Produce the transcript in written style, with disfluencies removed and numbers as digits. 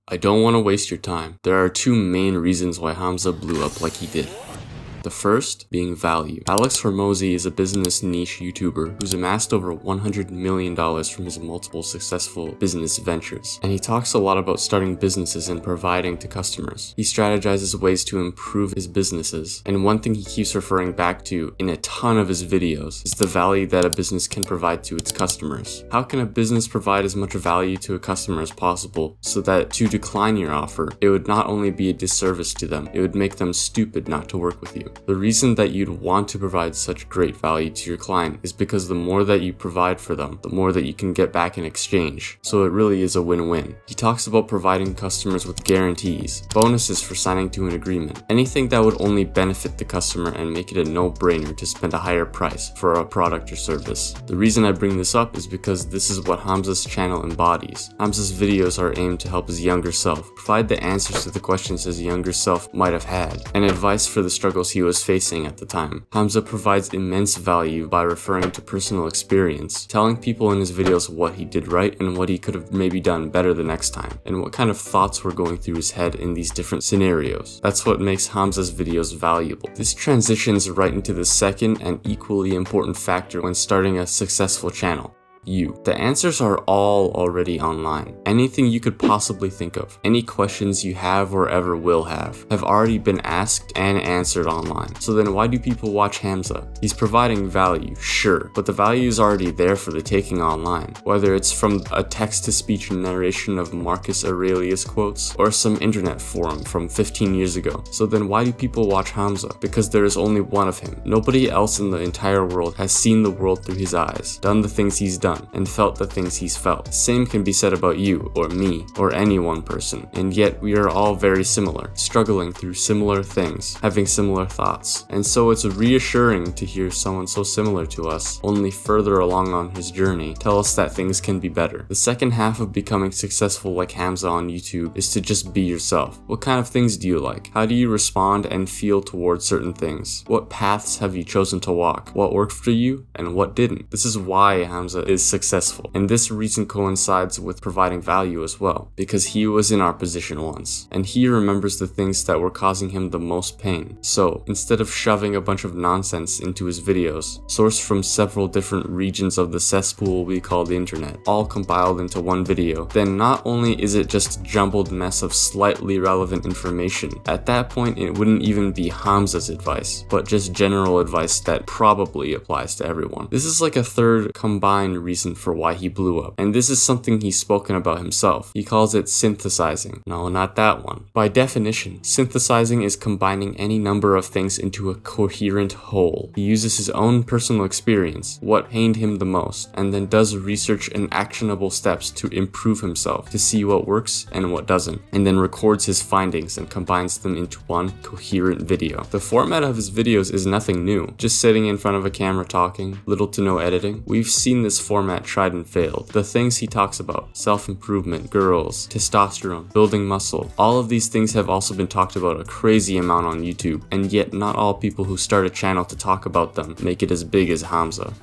I don't want to waste your time. There are two main reasons why Hamza blew up like he did. The first being value. Alex Hormozi is a business niche YouTuber who's amassed over $100 million from his multiple successful business ventures. And he talks a lot about starting businesses and providing to customers. He strategizes ways to improve his businesses. And one thing he keeps referring back to in a ton of his videos is the value that a business can provide to its customers. How can a business provide as much value to a customer as possible so that to decline your offer, it would not only be a disservice to them, it would make them stupid not to work with you. The reason that you'd want to provide such great value to your client is because the more that you provide for them, the more that you can get back in exchange. So it really is a win-win. He talks about providing customers with guarantees, bonuses for signing to an agreement, anything that would only benefit the customer and make it a no-brainer to spend a higher price for a product or service. The reason I bring this up is because this is what Hamza's channel embodies. Hamza's videos are aimed to help his younger self provide the answers to the questions his younger self might have had, and advice for the struggles he was facing at the time. Hamza provides immense value by referring to personal experience, telling people in his videos what he did right and what he could have maybe done better the next time, and what kind of thoughts were going through his head in these different scenarios. That's what makes Hamza's videos valuable. This transitions right into the second and equally important factor when starting a successful channel. You. The answers are all already online. Anything you could possibly think of, any questions you have or ever will have already been asked and answered online. So then why do people watch Hamza? He's providing value, sure, but the value is already there for the taking online. Whether it's from a text-to-speech narration of Marcus Aurelius quotes or some internet forum from 15 years ago. So then why do people watch Hamza? Because there is only one of him. Nobody else in the entire world has seen the world through his eyes, done the things he's done, and felt the things he's felt. Same can be said about you, or me, or any one person, and yet we are all very similar, struggling through similar things, having similar thoughts. And so it's reassuring to hear someone so similar to us, only further along on his journey, tell us that things can be better. The second half of becoming successful like Hamza on YouTube is to just be yourself. What kind of things do you like? How do you respond and feel towards certain things? What paths have you chosen to walk? What worked for you and what didn't? This is why Hamza is successful, and this reason coincides with providing value as well, because he was in our position once, and he remembers the things that were causing him the most pain. So instead of shoving a bunch of nonsense into his videos, sourced from several different regions of the cesspool we call the internet, all compiled into one video, then not only is it just a jumbled mess of slightly relevant information, at that point it wouldn't even be Hamza's advice, but just general advice that probably applies to everyone. This is like a third combined reason for why he blew up, and this is something he's spoken about himself. He calls it synthesizing. No, not that one. By definition, synthesizing is combining any number of things into a coherent whole. He uses his own personal experience, what pained him the most, and then does research and actionable steps to improve himself, to see what works and what doesn't, and then records his findings and combines them into one coherent video. The format of his videos is nothing new, just sitting in front of a camera talking, little to no editing. We've seen this format tried and failed. The things he talks about, self-improvement, girls, testosterone, building muscle, all of these things have also been talked about a crazy amount on YouTube, and yet not all people who start a channel to talk about them make it as big as Hamza.